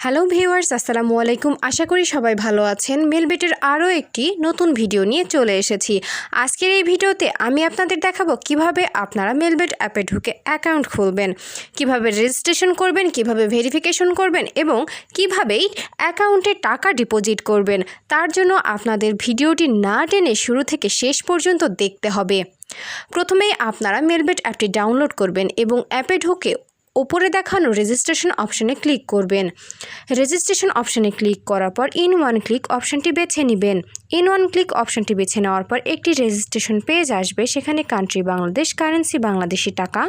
Hello viewers, আসসালামু আলাইকুম। আশা করি সবাই ভালো আছেন। মেলবেটের আরও একটি নতুন ভিডিও নিয়ে চলে এসেছি। আজকের এই ভিডিওতে আমি আপনাদের দেখাবো কিভাবে আপনারা মেলবেট অ্যাপে ঢুকে অ্যাকাউন্ট খুলবেন, কিভাবে রেজিস্ট্রেশন করবেন, কিভাবে ভেরিফিকেশন করবেন এবং কিভাবেই অ্যাকাউন্টে টাকা ডিপোজিট করবেন। তার জন্য আপনাদের ভিডিওটি না টেনে শুরু থেকে শেষ পর্যন্ত দেখতে হবে। প্রথমেই আপনারা মেলবেট অ্যাপটি ডাউনলোড করবেন এবং অ্যাপে ঢুকে উপরে দেখানো রেজিস্ট্রেশন অপশনে ক্লিক করবেন। রেজিস্ট্রেশন অপশনে ক্লিক করার পর ইন ওয়ান ক্লিক অপশনটি বেছে নেবেন। ইন ওয়ান ক্লিক অপশনটি বেছে নেওয়ার পর একটি রেজিস্ট্রেশন পেজ আসবে। সেখানে কান্ট্রি বাংলাদেশ, কারেন্সি বাংলাদেশি টাকা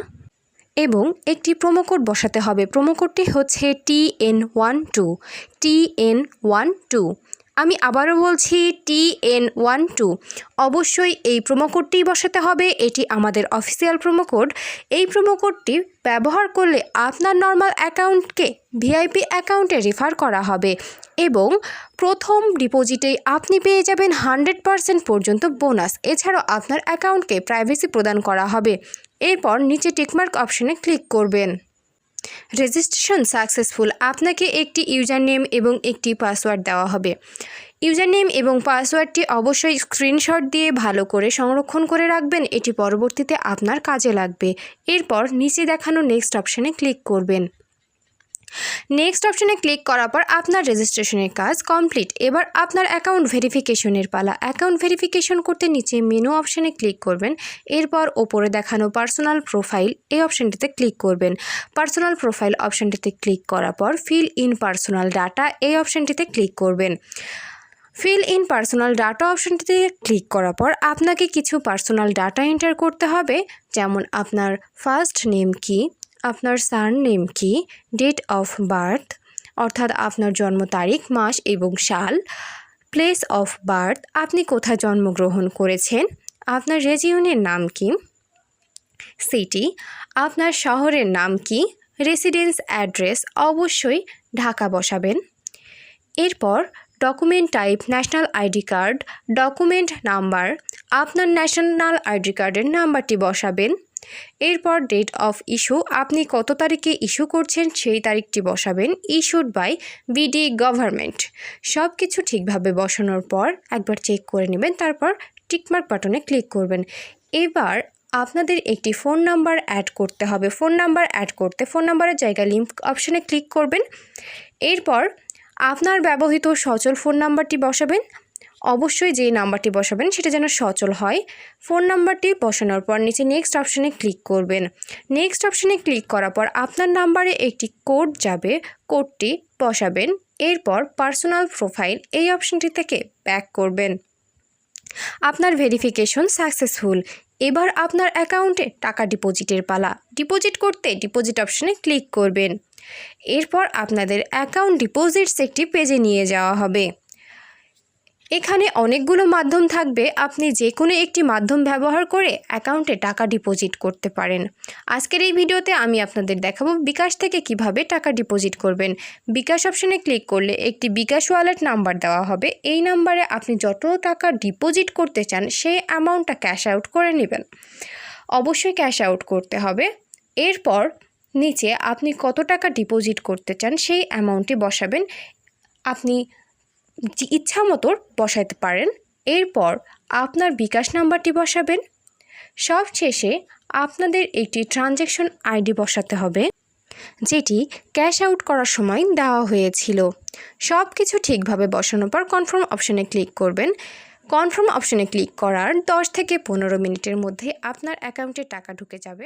এবং একটি প্রোমো কোড বসাতে হবে। প্রোমো কোডটি হচ্ছে TN12 আমি আবারও বলছি TN12। অবশ্যই এই প্রোমো কোডটিই বসাতে হবে। এটি আমাদের অফিসিয়াল প্রোমো কোড। এই প্রোমো কোডটি ব্যবহার করলে আপনার নর্মাল অ্যাকাউন্টকে ভিআইপি অ্যাকাউন্টে রেফার করা হবে এবং প্রথম ডিপোজিটেই আপনি পেয়ে যাবেন 100% পর্যন্ত বোনাস। এছাড়াও আপনার অ্যাকাউন্টকে প্রাইভেসি প্রদান করা হবে। এরপর নিচে টিকমার্ক অপশনে ক্লিক করবেন। Registration successful. আপনাকে একটি ইউজার নেম এবং একটি পাসওয়ার্ড দেওয়া হবে। ইউজার নেম এবং পাসওয়ার্ডটি অবশ্যই স্ক্রিনশট দিয়ে ভালো করে সংরক্ষণ করে রাখবেন। এটি পরবর্তীতে আপনার কাজে লাগবে। এরপর নিচে দেখানো নেক্সট অপশানে ক্লিক করবেন। নেক্সট অপশানে ক্লিক করার পর আপনার রেজিস্ট্রেশনের কাজ কমপ্লিট। এবার আপনার অ্যাকাউন্ট ভেরিফিকেশনের পালা। অ্যাকাউন্ট ভেরিফিকেশন করতে নিচে মেনু অপশানে ক্লিক করবেন। এরপর ওপরে দেখানো পার্সোনাল প্রোফাইল এই অপশানটিতে ক্লিক করবেন। পার্সোনাল প্রোফাইল অপশানটিতে ক্লিক করার পর ফিল ইন পার্সোনাল ডাটা এই অপশানটিতে ক্লিক করবেন। ফিল ইন পার্সোনাল ডাটা অপশানটিতে ক্লিক করার পর আপনাকে কিছু পার্সোনাল ডাটা এন্টার করতে হবে, যেমন আপনার ফার্স্ট নেম কি, আপনার সারনেম কি, ডেট অফ বার্থ অর্থাৎ আপনার জন্ম তারিখ, মাস এবং সাল, প্লেস অফ বার্থ আপনি কোথায় জন্মগ্রহণ করেছেন, আপনার রেজিয়নের নাম কি, সিটি আপনার শহরের নাম কি, রেসিডেন্স অ্যাড্রেস অবশ্যই ঢাকা বসাবেন। এরপর document type national ID card, document number আপনার ন্যাশনাল আইডি কার্ডের নাম্বারটি বসাবেন। এরপর ডেট অফ ইস্যু আপনি কত তারিখে ইস্যু করছেন সেই তারিখটি বসাবেন। Issued by BD government. সব কিছু ঠিকভাবে বসানোর পর একবার চেক করে নেবেন, তারপর টিকমার্ক বাটনে ক্লিক করবেন। এবার আপনাদের একটি ফোন নাম্বার অ্যাড করতে হবে। ফোন নাম্বার অ্যাড করতে ফোন নাম্বারের জায়গায় লিঙ্ক অপশানে ক্লিক করবেন। এরপর আপনার ব্যবহৃত সচল ফোন নাম্বারটি বসাবেন। অবশ্যই যে নাম্বারটি বসাবেন সেটা যেন সচল হয়। ফোন নাম্বারটি বসানোর পর নিচে নেক্সট অপশানে ক্লিক করবেন। নেক্সট অপশানে ক্লিক করার পর আপনার নাম্বারে একটি কোড যাবে, কোডটি বসাবেন। এরপর পার্সোনাল প্রোফাইল এই অপশানটি থেকে ব্যাক করবেন। আপনার ভেরিফিকেশন সাকসেসফুল। এবার আপনার অ্যাকাউন্টে টাকা ডিপোজিটের পালা। ডিপোজিট করতে ডিপোজিট অপশানে ক্লিক করবেন। এরপর আপনাদের অ্যাকাউন্ট ডিপোজিটস একটি পেজে নিয়ে যাওয়া হবে। এখানে অনেকগুলো মাধ্যম থাকবে। আপনি যে কোনো একটি মাধ্যম ব্যবহার করে অ্যাকাউন্টে টাকা ডিপোজিট করতে পারেন। আজকের এই ভিডিওতে আমি আপনাদের দেখাবো বিকাশ থেকে কিভাবে টাকা ডিপোজিট করবেন। বিকাশ অপশানে ক্লিক করলে একটি বিকাশ ওয়ালেট নাম্বার দেওয়া হবে। এই নাম্বারে আপনি যত টাকা ডিপোজিট করতে চান সেই অ্যামাউন্টটা ক্যাশ আউট করে নেবেন। অবশ্যই ক্যাশ আউট করতে হবে। এরপর নিচে আপনি কত টাকা ডিপোজিট করতে চান সেই অ্যামাউন্টটি বসাবেন। আপনি ইচ্ছা মতো বসাতে পারেন। এরপর আপনার বিকাশ নাম্বারটি বসাবেন। সবশেষে আপনাদের একটি ট্রানজ্যাকশন আইডি বসাতে হবে, যেটি ক্যাশ আউট করার সময় দেওয়া হয়েছিল। সব কিছু ঠিকভাবে বসানোর পর কনফার্ম অপশানে ক্লিক করবেন। কনফার্ম অপশানে ক্লিক করার 10 থেকে 15 মিনিটের মধ্যে আপনার অ্যাকাউন্টে টাকা ঢুকে যাবে।